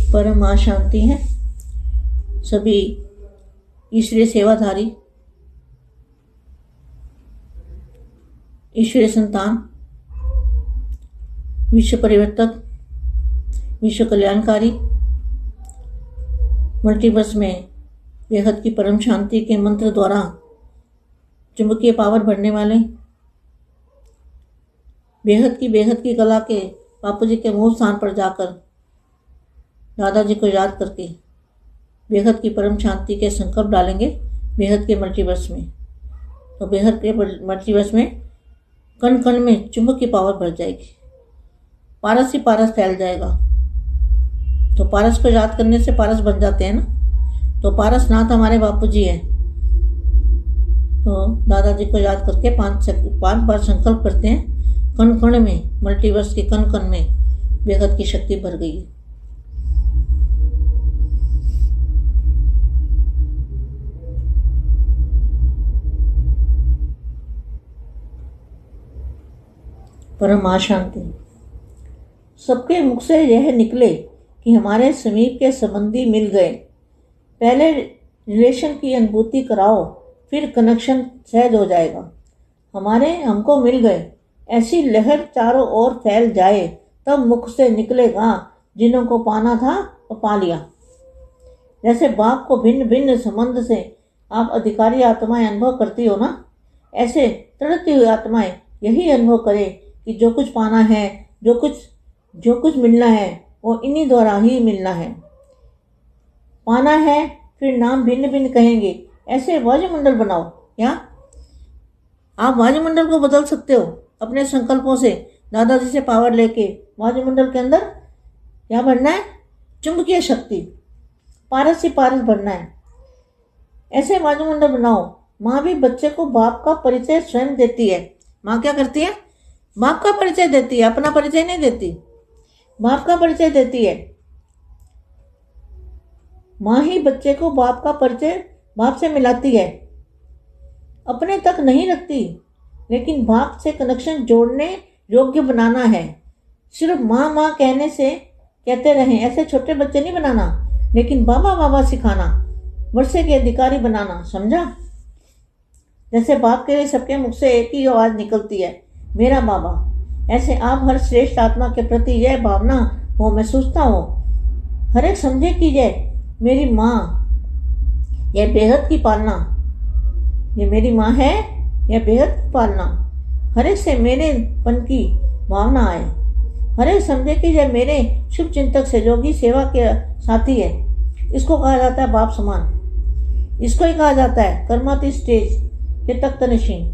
परम शांति है। सभी ईश्वरीय सेवाधारी, ईश्वरीय संतान, विश्व परिवर्तक, विश्व कल्याणकारी, मल्टीवर्स में बेहद की परम शांति के मंत्र द्वारा चुंबकीय पावर बढ़ने वाले, बेहद की कला के बापू जी के मूल स्थान पर जाकर दादाजी को याद करके बेहद की परम शांति के संकल्प डालेंगे बेहद के मल्टीवर्स में। तो बेहद के मल्टीवर्स में कण कण में चुंबक की पावर बढ़ जाएगी, पारस ही पारस फैल जाएगा। तो पारस को याद करने से पारस बन जाते हैं ना। तो पारसनाथ हमारे बापू जी हैं। तो दादाजी को याद करके पांच बार संकल्प करते हैं, कण कण में, मल्टीवर्स के कण कण में बेहद की शक्ति भर गई है। परम शांति। सबके मुख से यह निकले कि हमारे समीप के संबंधी मिल गए। पहले रिलेशन की अनुभूति कराओ, फिर कनेक्शन सहज हो जाएगा। हमको मिल गए, ऐसी लहर चारों ओर फैल जाए, तब मुख से निकलेगा जिन्हों को पाना था वो पा लिया। जैसे बाप को भिन्न भिन्न संबंध से आप अधिकारी आत्माएं अनुभव करती हो ना, ऐसे तड़पती हुई आत्माएं यही अनुभव करें कि जो कुछ पाना है, जो कुछ मिलना है, वो इन्हीं द्वारा ही मिलना है। पाना है, फिर नाम भिन्न भिन्न कहेंगे। ऐसे वायुमंडल बनाओ। क्या आप वायुमंडल को बदल सकते हो अपने संकल्पों से? दादाजी से पावर लेके वायुमंडल के अंदर क्या बनना है? चुंबकीय शक्ति, पारस ही पारस बनना है। ऐसे वायुमंडल बनाओ। माँ भी बच्चे को बाप का परिचय स्वयं देती है। माँ क्या करती है? बाप का परिचय देती है, अपना परिचय नहीं देती, बाप का परिचय देती है। माँ ही बच्चे को बाप का परिचय बाप से मिलाती है, अपने तक नहीं रखती, लेकिन बाप से कनेक्शन जोड़ने योग्य बनाना है। सिर्फ माँ माँ कहने से कहते रहें, ऐसे छोटे बच्चे नहीं बनाना, लेकिन बाबा बाबा सिखाना, वर्षे के अधिकारी बनाना। समझा? जैसे बाप के लिए सबके मुख से एक ही आवाज़ निकलती है, मेरा बाबा। ऐसे आप हर श्रेष्ठ आत्मा के प्रति यह भावना हो, मैं सोचता हूँ, हर एक समझे कि यह मेरी माँ, यह बेहद की पालना, ये मेरी माँ है, यह बेहद की पालना। हर एक से मेरे पन की भावना आए। हर एक समझे कि यह मेरे शुभ चिंतक सहयोगी सेवा के साथी है। इसको कहा जाता है बाप समान। इसको ही कहा जाता है कर्माती स्टेज के तख्तनशीन,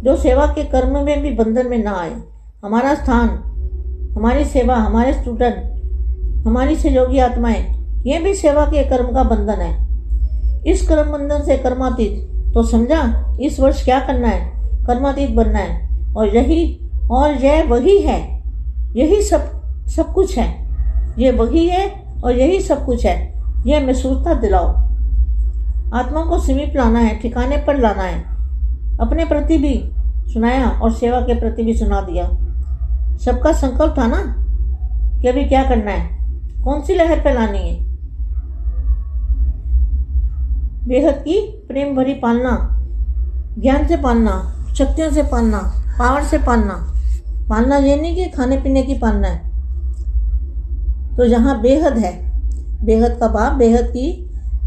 जो सेवा के कर्म में भी बंधन में ना आए। हमारा स्थान, हमारी सेवा, हमारे स्टूडेंट, हमारी सहयोगी आत्माएं, ये भी सेवा के कर्म का बंधन है। इस कर्म बंधन से कर्मातीत। तो समझा, इस वर्ष क्या करना है? कर्मातीत बनना है। और यह वही है, यही सब कुछ है। ये वही है और यही सब कुछ है। यह महसूसता दिलाओ। आत्मा को समीप लाना है, ठिकाने पर लाना है। अपने प्रति भी सुनाया और सेवा के प्रति भी सुना दिया। सबका संकल्प था ना कि अभी क्या करना है, कौन सी लहर फैलानी है। बेहद की प्रेम भरी पालना, ज्ञान से पालना, शक्तियों से पालना, पावर से पालना ये नहीं कि खाने पीने की पालना है। तो जहाँ बेहद है, बेहद का बाप, बेहद की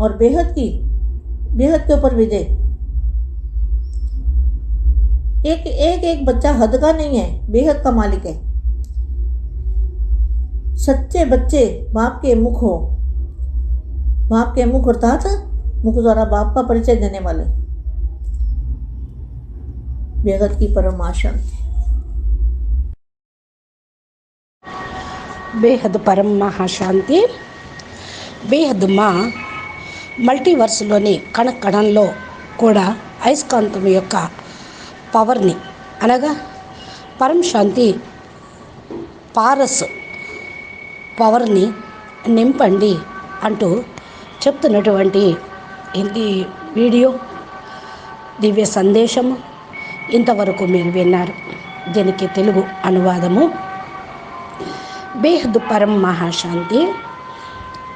और बेहद के ऊपर विजय। एक बच्चा हद का नहीं है, बेहद का मालिक है। सच्चे बच्चे बाप के मुख हो, बाप के मुख अर्थात मुख द्वारा बाप का परिचय देने वाले। बेहद की परम शांति। बेहद परम మహాశాంతి. బేహద్ మా మల్టీవర్స్లోని కణకణంలో కూడా అయస్కాంతం యొక్క పవర్ని అనగా పరం శాంతి పారస్ పవర్ని నింపండి అంటూ చెప్తున్నటువంటి ఇది వీడియో దివ్య సందేశము ఇంతవరకు మీరు విన్నారు. దీనికి తెలుగు అనువాదము. బేహద్ పరం మహాశాంతి.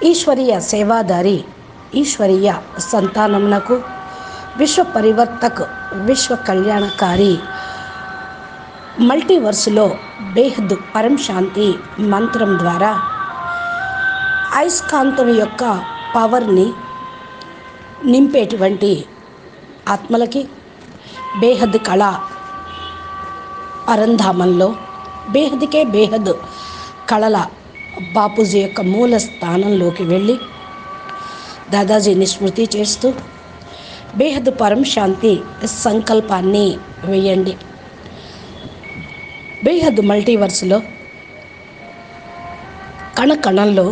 ఈశ్వరీయ సేవాదారి ఈశ్వరీయ సంతానమునకు విశ్వ పరివర్తక్ విశ్వ కళ్యాణకారి మల్టీవర్స్లో బేహద్ పరం శాంతి మంత్రం ద్వారా అయస్కాంతం యొక్క పవర్ని నింపేటువంటి ఆత్మలకి బేహద్ కళ పరంధామంలో బేహద్కే బేహద్ కళల బాపూజీ యొక్క మూల స్థానంలోకి వెళ్ళి దాదాజీని స్మృతి చేస్తూ బేహద్ పరం శాంతి సంకల్పాన్ని వేయండి. బేహద్ మల్టీవర్స్లో కణకణంలో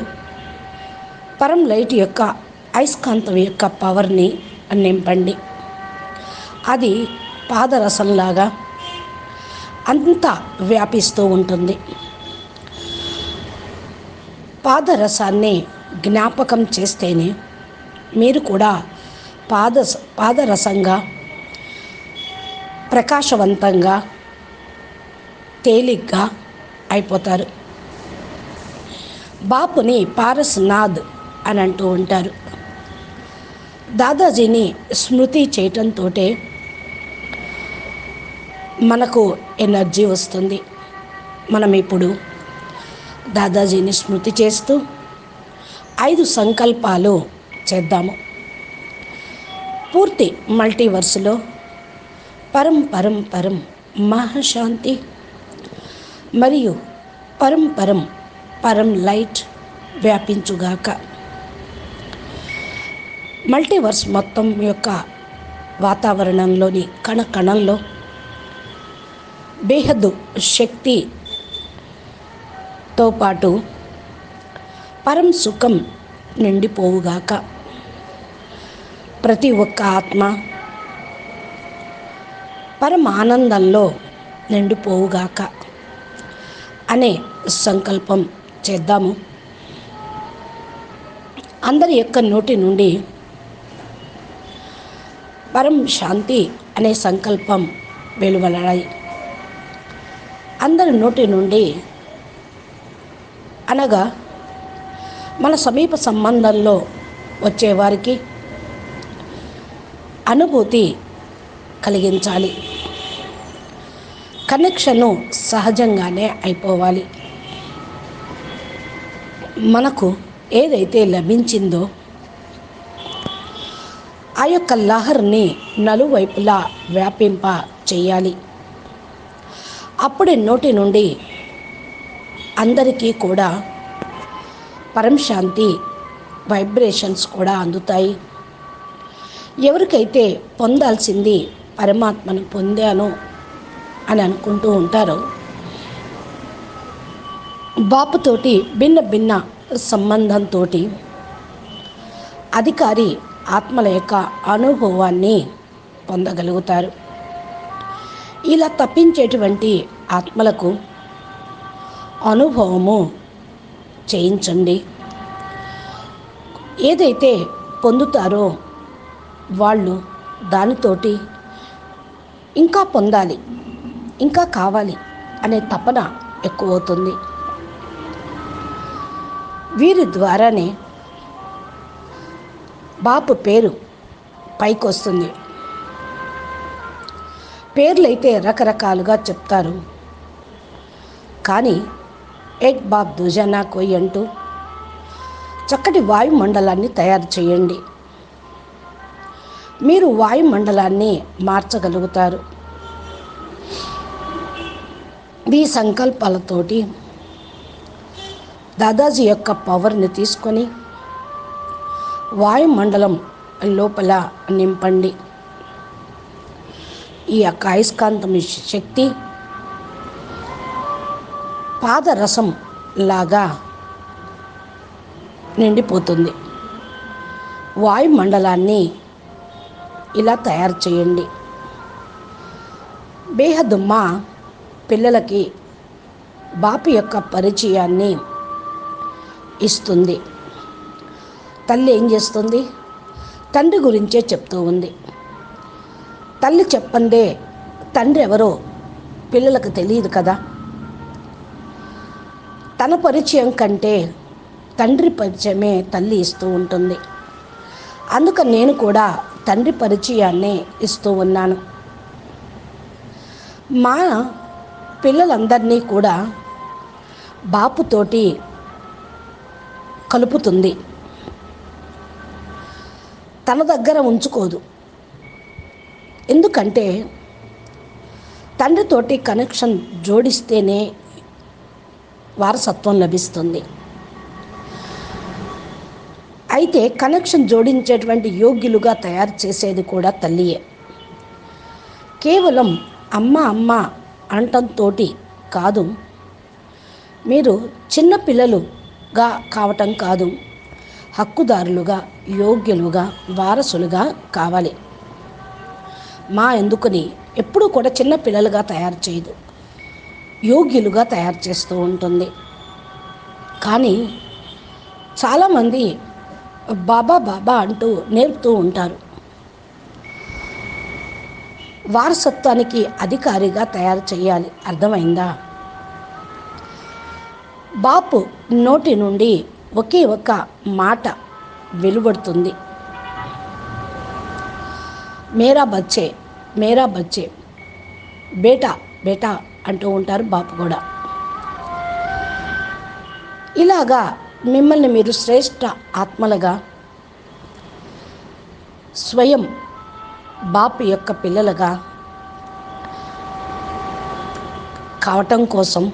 పరం లైట్ యొక్క అయస్కాంతం యొక్క పవర్ని నింపండి. అది పాదరసంలాగా అంతా వ్యాపిస్తూ ఉంటుంది. పాదరసాన్ని జ్ఞాపకం చేస్తేనే మీరు కూడా పాదరసంగా ప్రకాశవంతంగా తేలిగ్గా అయిపోతారు. బాపుని పారస్నాథ్ అని అంటూ ఉంటారు. దాదాజీని స్మృతి చేయటంతో మనకు ఎనర్జీ వస్తుంది. మనం ఇప్పుడు దాదాజీని స్మృతి చేస్తూ 5 సంకల్పాలు చేద్దాము. పూర్తి మల్టీవర్స్లో పరం పరం పరం మహాశాంతి మరియు పరం పరం పరం లైట్ వ్యాపించుగాక. మల్టీవర్స్ మొత్తం యొక్క వాతావరణంలోని కణకణంలో బేహద్దు శక్తితో పాటు పరం సుఖం నిండిపోవుగాక. ప్రతి ఒక్క ఆత్మ పరమ ఆనందంలో నిండిపోవుగాక అనే సంకల్పం చేద్దాము. అందరి యొక్క నోటి నుండి పరం శాంతి అనే సంకల్పం వెలువడాయి. అందరి నోటి నుండి అనగా మన సమీప సంబంధంలో వచ్చేవారికి అనుభూతి కలిగించాలి. కనెక్షను సహజంగానే అయిపోవాలి. మనకు ఏదైతే లభించిందో ఆ యొక్క లహర్ని నలువైపులా వ్యాపింప చేయాలి. అప్పుడే నోటి నుండి అందరికీ కూడా పరం శాంతి వైబ్రేషన్స్ కూడా అందుతాయి. ఎవరికైతే పొందాల్సింది పరమాత్మను పొందాను అని అనుకుంటూ ఉంటారో బాపుతోటి భిన్న భిన్న సంబంధంతో అధికారి ఆత్మల యొక్క అనుభవాన్ని పొందగలుగుతారు. ఇలా తప్పించేటువంటి ఆత్మలకు అనుభవము చేయించండి. ఏదైతే పొందుతారో వాళ్ళు దానితోటి ఇంకా పొందాలి, ఇంకా కావాలి అనే తపన ఎక్కువవుతుంది. వీరి ద్వారానే బాపు పేరు పైకి వస్తుంది. పేర్లైతే రకరకాలుగా చెప్తారు, కానీ ఏక్ బాప్ దుజానా కోయ్ అంటూ చక్కటి వాయుమండలాన్ని తయారు చేయండి. మీరు వాయుమండలాన్ని మార్చగలుగుతారు. ఈ సంకల్పాలతోటి దాదాజీ యొక్క పవర్ని తీసుకొని వాయుమండలం లోపల నింపండి. ఈ యొక్క అయస్కాంతం శక్తి పాదరసం లాగా నిండిపోతుంది. వాయుమండలాన్ని ఇలా తయారు చేయండి. బేహద్ మా పిల్లలకి బాపు యొక్క పరిచయాన్ని ఇస్తుంది. తల్లి ఏం చేస్తుంది? తండ్రి గురించే చెప్తూ ఉంది. తల్లి చెప్పందే తండ్రి ఎవరో పిల్లలకు తెలియదు కదా. తన పరిచయం కంటే తండ్రి పరిచయమే తల్లి ఇస్తూ ఉంటుంది. అందుకని నేను కూడా తండ్రి పరిచయాన్ని ఇస్తూ ఉన్నాను. మా పిల్లలందరినీ కూడా బాపుతోటి కలుపుతుంది, తన దగ్గర ఉంచుకోదు. ఎందుకంటే తండ్రితోటి కనెక్షన్ జోడిస్తేనే వారసత్వం లభిస్తుంది. అయితే కనెక్షన్ జోడించేటువంటి యోగ్యులుగా తయారు చేసేది కూడా తల్లియే. కేవలం అమ్మ అమ్మ అనటంతో కాదు, మీరు చిన్న పిల్లలుగా కావటం కాదు, హక్కుదారులుగా, యోగ్యులుగా, వారసులుగా కావాలి. మా ఎందుకని ఎప్పుడూ కూడా చిన్న పిల్లలుగా తయారు చేయదు, యోగ్యులుగా తయారు చేస్తూ ఉంటుంది. కానీ చాలామంది బాబా బాబా అంటూ నేర్పుతూ ఉంటారు. వారసత్వానికి అధికారిగా తయారు చేయాలి. అర్థమైందా? బాపు నోటి నుండి ఒకే ఒక మాట వెలువడుతుంది, మేరా బచ్చే, మేరా బచ్చే, బేటా బేటా అంటూ ఉంటారు బాపు కూడా. ఇలాగా మిమ్మల్ని మీరు శ్రేష్ఠ ఆత్మలుగా, స్వయం బాపు యొక్క పిల్లలుగా కావటం కోసం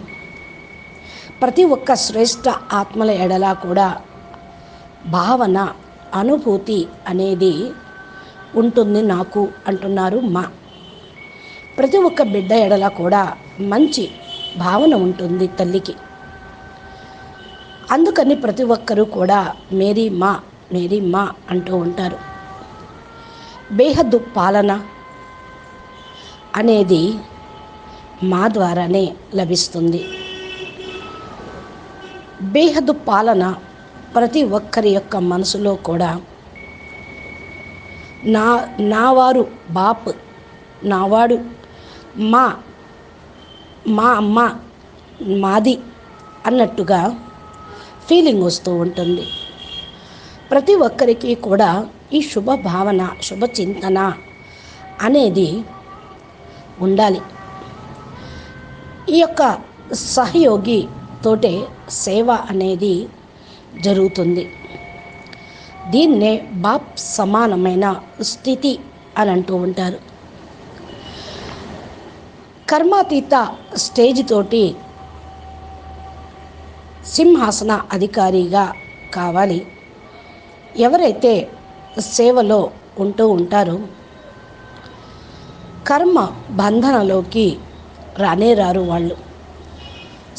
ప్రతి ఒక్క శ్రేష్ఠ ఆత్మల ఎడలా కూడా భావన, అనుభూతి అనేది ఉంటుంది నాకు అంటున్నారు మా. ప్రతి ఒక్క బిడ్డ ఎడల కూడా మంచి భావన ఉంటుంది తల్లికి. అందుకని ప్రతి ఒక్కరూ కూడా మేరీ మా అంటూ ఉంటారు. బేహద్దు పాలన అనేది మా ద్వారానే లభిస్తుంది. బేహద్దు పాలన ప్రతి ఒక్కరి యొక్క మనసులో కూడా నావారు బాప్, నావాడు మా అమ్మ, మాది అన్నట్టుగా ఫీలింగ్ వస్తూ ఉంటుంది. ప్రతి ఒక్కరికి కూడా ఈ శుభ భావన, శుభ చింతన అనేది ఉండాలి. ఈ యొక్క సహయోగి తోటే సేవ అనేది జరుగుతుంది. దీన్నే బాప్ సమానమైన స్థితి అని అంటూ ఉంటారు. కర్మాతీత స్టేజ్ తోటి సింహాసన అధికారిగా కావాలి. ఎవరైతే సేవలో ఉంటూ ఉంటారో కర్మ బంధనలోకి రానే రారు వాళ్ళు.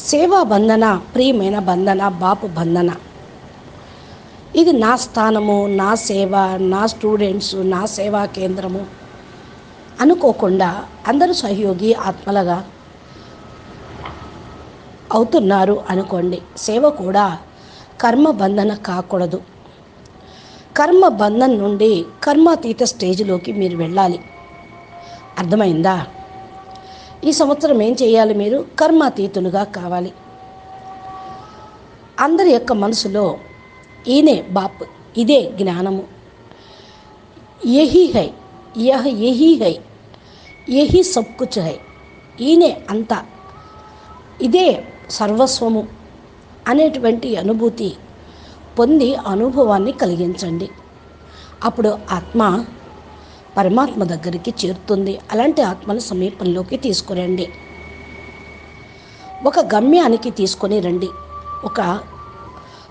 సేవా బంధన, ప్రియమైన బంధన, బాపు బంధన. ఇది నా స్థానము, నా సేవ, నా స్టూడెంట్స్, నా సేవా కేంద్రము అనుకోకుండా అందరూ సహయోగి ఆత్మలుగా అవుతున్నారు అనుకోండి. సేవ కూడా కర్మ బంధన కాకూడదు. కర్మ బంధన నుండి కర్మాతీత స్టేజ్లోకి మీరు వెళ్ళాలి. అర్థమైందా? ఈ సంవత్సరం ఏం చేయాలి? మీరు కర్మాతీతులుగా కావాలి. అందరి యొక్క మనసులో ఈయనే బాప్, ఇదే జ్ఞానము, యహీ హై, యహీ హై, యహీ సబ్ కుచ్ హై, ఈయనే అంతా, ఇదే సర్వస్వము అనేటువంటి అనుభూతి పొంది అనుభవాన్ని కలిగించండి. అప్పుడు ఆత్మ పరమాత్మ దగ్గరికి చేరుతుంది. అలాంటి ఆత్మల సమీపంలోకి తీసుకురండి. ఒక గమ్యానికి తీసుకొని రండి. ఒక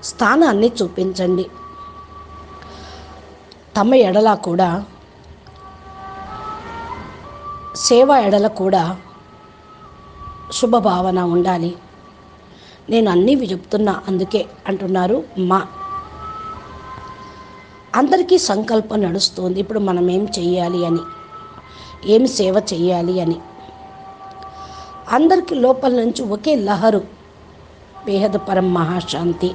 స్థానాన్ని చూపించండి. తమ ఎడల కూడా, సేవ ఎడల కూడా శుభభావన ఉండాలి. నేను అన్నీ చెప్తున్నా అందుకే అంటున్నారు మా. అందరికీ సంకల్పం నడుస్తుంది ఇప్పుడు మనం ఏం చెయ్యాలి అని, ఏం సేవ చెయ్యాలి అని. అందరికీ లోపల నుంచి ఒకే లహరు, బేహద్ పరం మహాశాంతి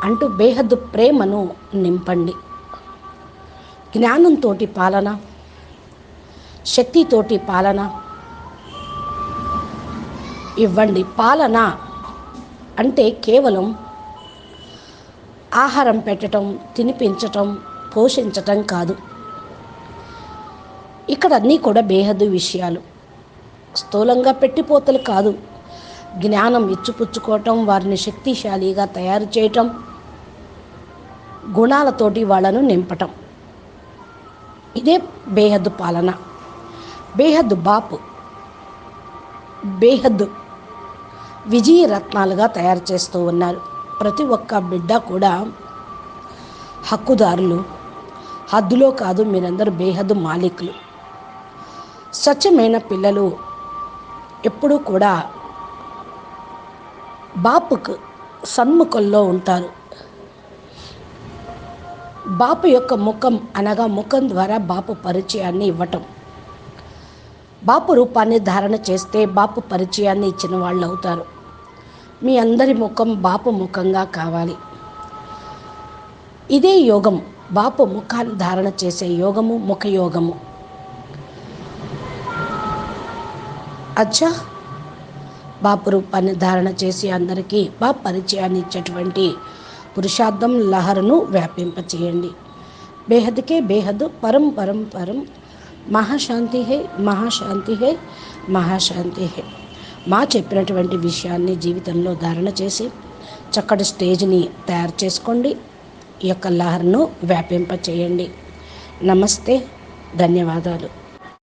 అంటూ బేహద్ ప్రేమను నింపండి. జ్ఞానంతో పాలన, శక్తితోటి పాలన ఇవ్వండి. పాలన అంటే కేవలం ఆహారం పెట్టడం, తినిపించటం, పోషించటం కాదు. ఇక్కడ అన్నీ కూడా బేహద్దు విషయాలు. స్థూలంగా పెట్టిపోతలు కాదు. జ్ఞానం ఇచ్చిపుచ్చుకోవటం, వారిని శక్తిశాలిగా తయారు చేయటం, గుణాలతోటి వాళ్ళను నింపటం. ఇదే బేహద్దు పాలన. బేహద్దు బాపు బేహద్దు విజయరత్నాలుగా తయారు చేస్తూ ఉన్నారు. ప్రతి ఒక్క బిడ్డ కూడా హక్కుదారులు. హద్దులో కాదు, మీరందరూ బేహద్దు మాలికులు. స్వచ్ఛమైన పిల్లలు ఎప్పుడూ కూడా బాపుకు సన్ముఖంలో ఉంటారు. బాపు యొక్క ముఖం అనగా ముఖం ద్వారా బాపు పరిచయాన్ని ఇవ్వటం. బాపు రూపాన్ని ధారణ చేస్తే బాపు పరిచయాన్ని ఇచ్చిన వాళ్ళు అవుతారు. మీ అందరి ముఖం బాపు ముఖంగా కావాలి. ఇదే యోగం. బాపు ముఖాన్ని ధారణ చేసే యోగము ముఖయోగము. అచ్చా, బాపు రూపాన్ని ధారణ చేసి అందరికీ బాపు పరిచయాన్ని ఇచ్చేటువంటి పురుషార్థం లహరను వ్యాపింపచేయండి. బేహద్కే బేహద్, పరం పరం పరం. మహాశాంతి హై, మహాశాంతి హై, మహాశాంతి హై. మా చెప్పినటువంటి విషయాన్ని జీవితంలో ధారణ చేసి చక్కటి స్టేజ్ని తయారు చేసుకోండి. ఈ యొక్క లహరను వ్యాపింపచేయండి. నమస్తే, ధన్యవాదాలు.